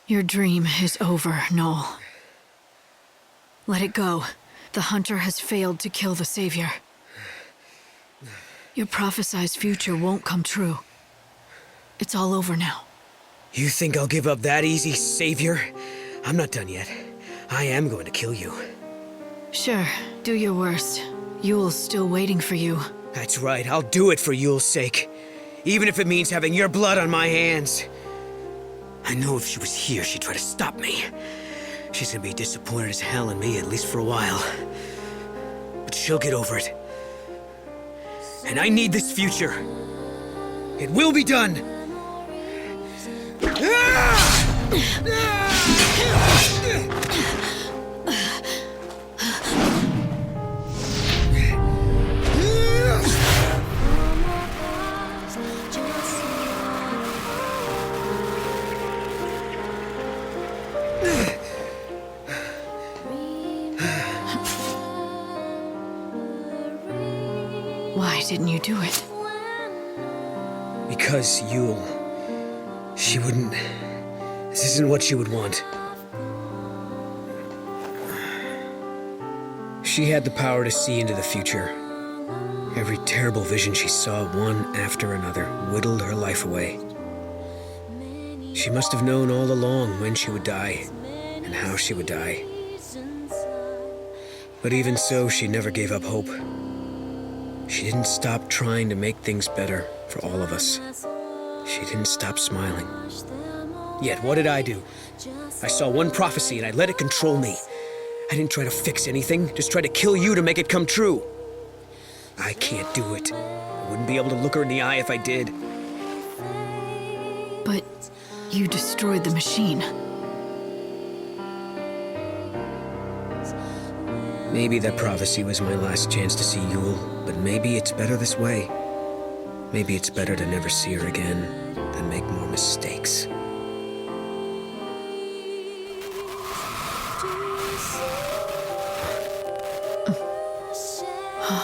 Your dream is over, Noel. Let it go. The Hunter has failed to kill the Savior. Your prophesized future won't come true. It's all over now. You think I'll give up that easy, Savior? I'm not done yet. I am going to kill you. Sure, do your worst. Yule's still waiting for you. That's right, I'll do it for Yule's sake. Even if it means having your blood on my hands. I know if she was here, she'd try to stop me. She's gonna be disappointed as hell in me, at least for a while. But she'll get over it. And I need this future. It will be done! Why didn't you do it? Because Yule... she wouldn't... This isn't what she would want. She had the power to see into the future. Every terrible vision she saw, one after another, whittled her life away. She must have known all along when she would die, and how she would die. But even so, she never gave up hope. She didn't stop trying to make things better for all of us. She didn't stop smiling. Yet, what did I do? I saw one prophecy and I let it control me. I didn't try to fix anything, just try to kill you to make it come true. I can't do it. I wouldn't be able to look her in the eye if I did. But you destroyed the machine. Maybe that prophecy was my last chance to see Yule, but maybe it's better this way. Maybe it's better to never see her again than make more mistakes.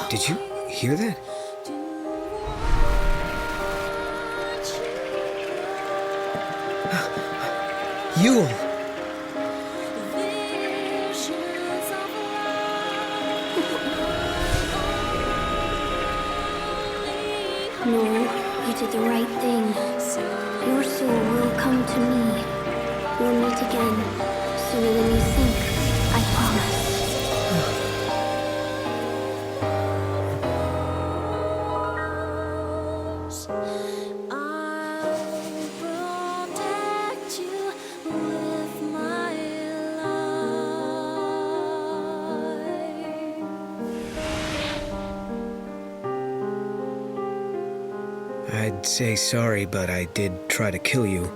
Did you hear that? Yule! No, you did the right thing. Your soul will come to me. We'll meet again, sooner than you think, I promise. I'd say sorry, but I did try to kill you.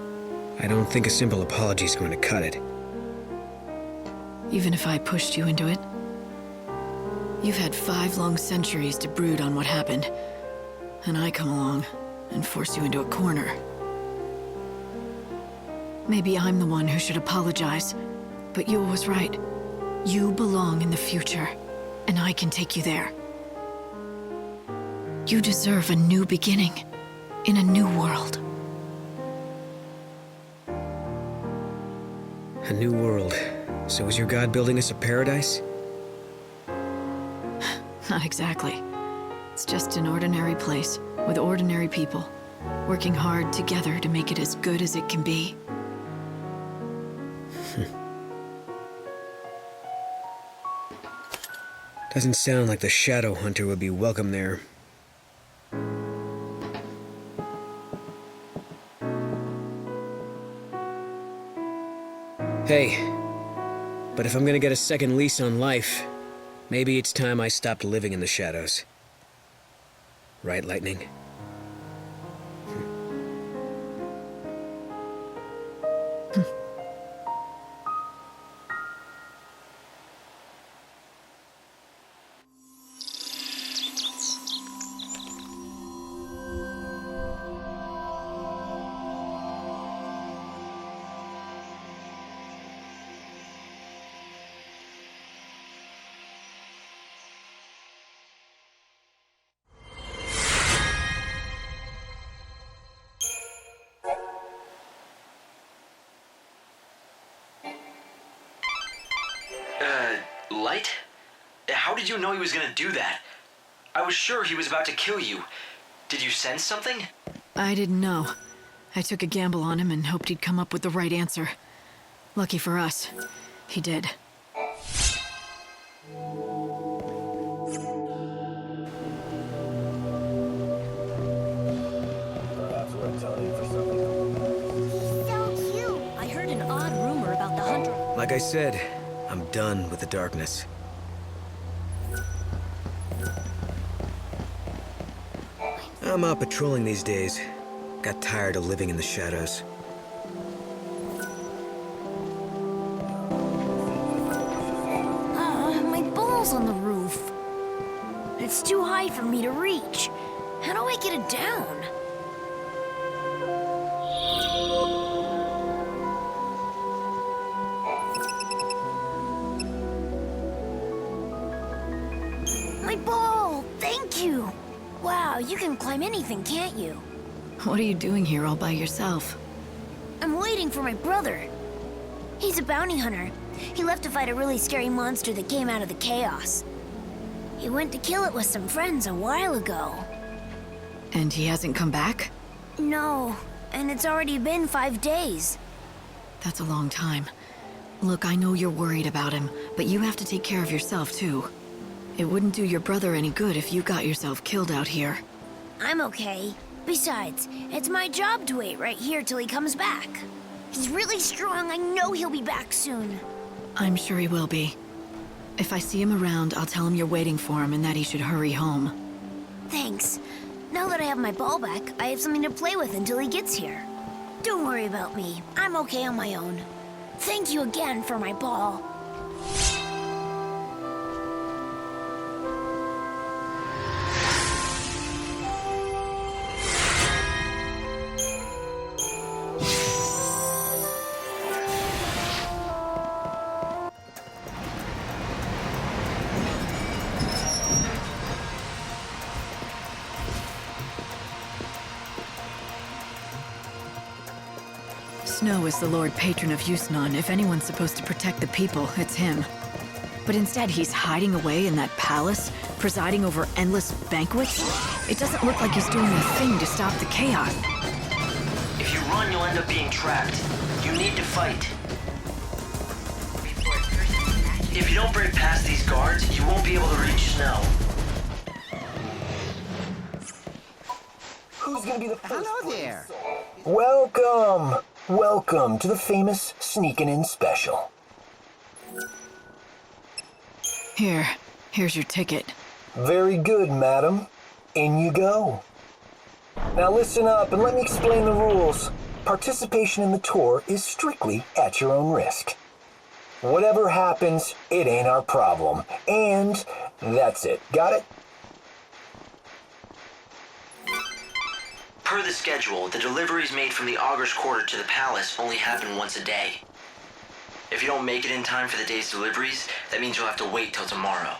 I don't think a simple apology is going to cut it. Even if I pushed you into it? You've had 5 long centuries to brood on what happened. And I come along and force you into a corner. Maybe I'm the one who should apologize, but Yule was right. You belong in the future, and I can take you there. You deserve a new beginning, in a new world. A new world. So is your god building us a paradise? Not exactly. It's just an ordinary place, with ordinary people, working hard together to make it as good as it can be. Doesn't sound like the Shadow Hunter would be welcome there. Hey, but if I'm gonna get a second lease on life, maybe it's time I stopped living in the shadows. Right, Lightning? Light? How did you know he was gonna do that? I was sure he was about to kill you. Did you sense something? I didn't know. I took a gamble on him and hoped he'd come up with the right answer. Lucky for us, he did. So cute. I heard an odd rumor about the hunter. Like I said, I'm done with the darkness. I'm out patrolling these days. Got tired of living in the shadows. My ball's on the roof. It's too high for me to reach. How do I get it down? My ball! Thank you! Wow, you can climb anything, can't you? What are you doing here all by yourself? I'm waiting for my brother. He's a bounty hunter. He left to fight a really scary monster that came out of the chaos. He went to kill it with some friends a while ago. And he hasn't come back? No, and it's already been 5 days. That's a long time. Look, I know you're worried about him, but you have to take care of yourself, too. It wouldn't do your brother any good if you got yourself killed out here. I'm okay. Besides, it's my job to wait right here till he comes back. He's really strong. I know he'll be back soon. I'm sure he will be. If I see him around, I'll tell him you're waiting for him and that he should hurry home. Thanks. Now that I have my ball back, I have something to play with until he gets here. Don't worry about me. I'm okay on my own. Thank you again for my ball. Snow is the Lord Patron of Yusnon. If anyone's supposed to protect the people, it's him. But instead, he's hiding away in that palace, presiding over endless banquets. It doesn't look like he's doing a thing to stop the chaos. If you run, you'll end up being trapped. You need to fight. If you don't break past these guards, you won't be able to reach Snow. Who's gonna be the first? Hello there. Welcome! Welcome to the famous Sneakin' In special. Here's your ticket. Very good, madam. In you go. Now listen up and let me explain the rules. Participation in the tour is strictly at your own risk. Whatever happens, it ain't our problem. And that's it. Got it? Per the schedule, the deliveries made from the Augur's Quarter to the palace only happen once a day. If you don't make it in time for the day's deliveries, that means you'll have to wait till tomorrow.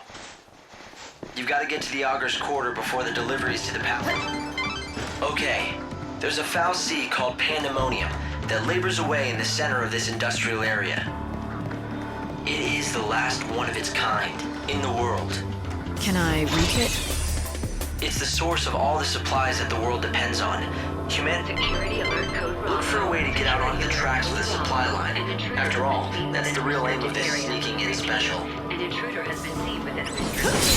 You've got to get to the Augur's Quarter before the deliveries to the palace. Okay, there's a foul sea called Pandemonium that labors away in the center of this industrial area. It is the last one of its kind in the world. Can I reach it? It's the source of all the supplies that the world depends on. Humanity. Security alert code. Look for a way to get out onto the tracks of the supply line. After all, that's the real aim of this sneaking in special. An intruder has been seen within a restricted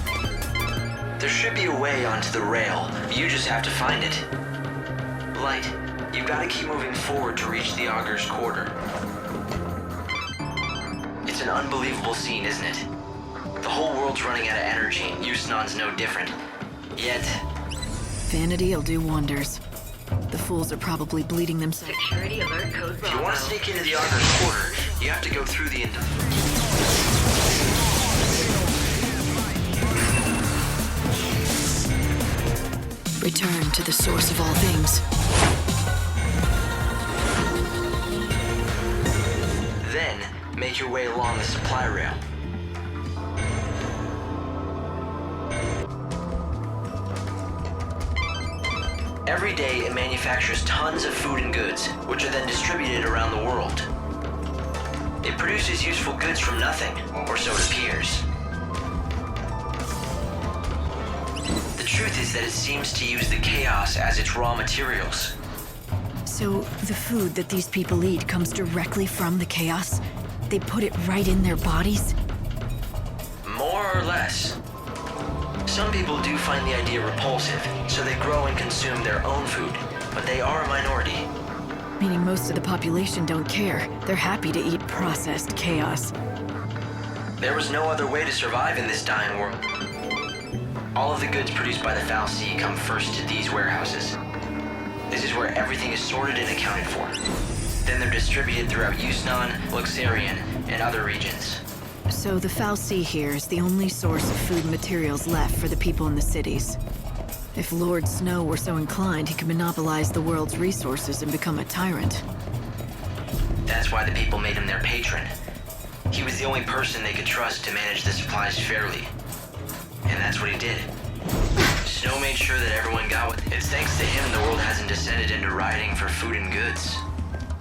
area. There should be a way onto the rail. You just have to find it. Light, you've got to keep moving forward to reach the Augur's Quarter. It's an unbelievable scene, isn't it? The whole world's running out of energy, and Yusnon's no different. Yet... Vanity'll do wonders. The fools are probably bleeding themselves. Security alert code. if you want to sneak into the Augur's Quarter, you have to go through the... Return to the source of all things. Then, make your way along the supply rail. Every day, it manufactures tons of food and goods, which are then distributed around the world. It produces useful goods from nothing, or so it appears. The truth is that it seems to use the chaos as its raw materials. So, the food that these people eat comes directly from the chaos? They put it right in their bodies? More or less. Some people do find the idea repulsive, so they grow and consume their own food, but they are a minority. Meaning most of the population don't care. They're happy to eat processed chaos. There was no other way to survive in this dying world. All of the goods produced by the fal'Cie come first to these warehouses. This is where everything is sorted and accounted for. Then they're distributed throughout Yusnaan, Luxarian, and other regions. So the fal'Cie here is the only source of food and materials left for the people in the cities. If Lord Snow were so inclined, he could monopolize the world's resources and become a tyrant. That's why the people made him their patron. He was the only person they could trust to manage the supplies fairly. And that's what he did. Snow made sure that everyone got what... It's thanks to him the world hasn't descended into rioting for food and goods.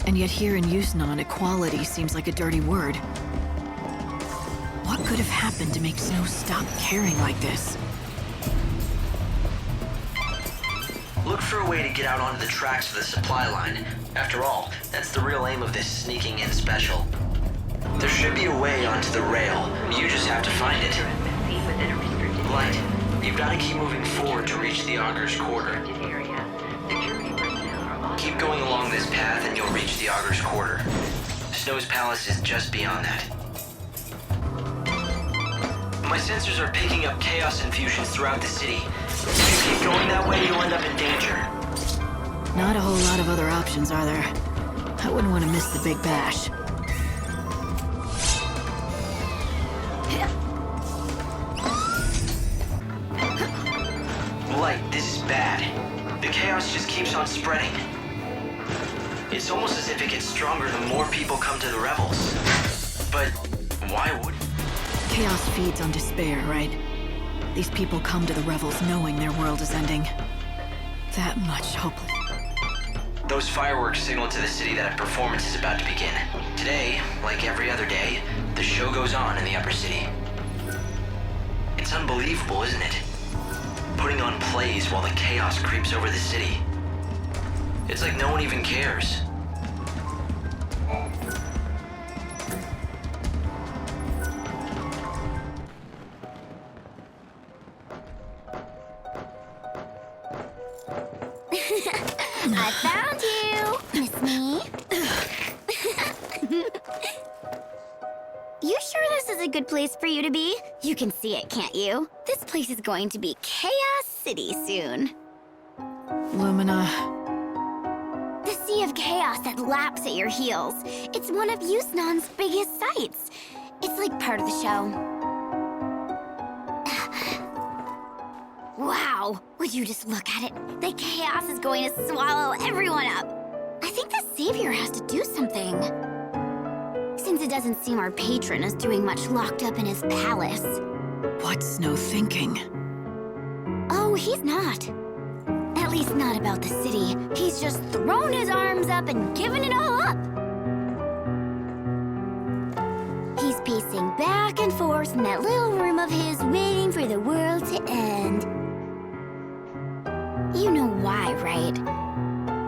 And yet here in Yusnaan, equality seems like a dirty word. What could have happened to make Snow stop caring like this? Look for a way to get out onto the tracks of the supply line. After all, that's the real aim of this sneaking in special. There should be a way onto the rail. You just have to find it. Proceed within a restricted Light, you've got to keep moving forward to reach the Augur's Quarter. area. Security personnel are authorized. Keep going along this path and you'll reach the Augur's Quarter. Snow's palace is just beyond that. My sensors are picking up chaos infusions throughout the city. If you keep going that way, you'll end up in danger. Not a whole lot of other options, are there? I wouldn't want to miss the big bash. Light, this is bad. The chaos just keeps on spreading. It's almost as if it gets stronger the more people come to the revels. But why would... Chaos feeds on despair, right? These people come to the revels knowing their world is ending. That much hopeless. Those fireworks signal to the city that a performance is about to begin. Today, like every other day, the show goes on in the upper city. It's unbelievable, isn't it? Putting on plays while the chaos creeps over the city. It's like no one even cares. I found you, Miss Me. You sure this is a good place for you to be? You can see it, can't you? This place is going to be Chaos City soon. Lumina, The Sea of Chaos that laps at your heels. It's one of Yusnaan's biggest sights. It's like part of the show. Wow, would you just look at it? The chaos is going to swallow everyone up. I think the Savior has to do something. Since it doesn't seem our patron is doing much locked up in his palace. what's Snow thinking? Oh, he's not. At least not about the city. He's just thrown his arms up and given it all up. He's pacing back and forth in that little room of his, waiting for the world to end. You know why, right?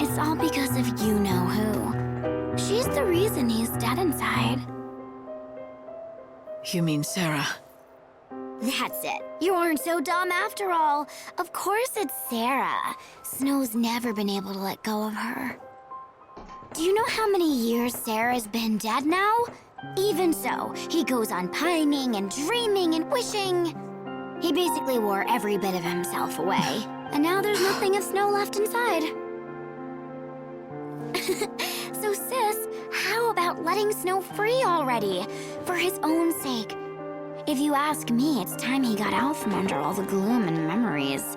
It's all because of you-know-who. She's the reason he's dead inside. You mean Sarah? That's it. You aren't so dumb after all. Of course it's Sarah. Snow's never been able to let go of her. Do you know how many years Sarah's been dead now? Even so, he goes on pining and dreaming and wishing. He basically wore every bit of himself away. And now there's nothing of Snow left inside. So sis, how about letting Snow free already? For his own sake. If you ask me, it's time he got out from under all the gloom and memories.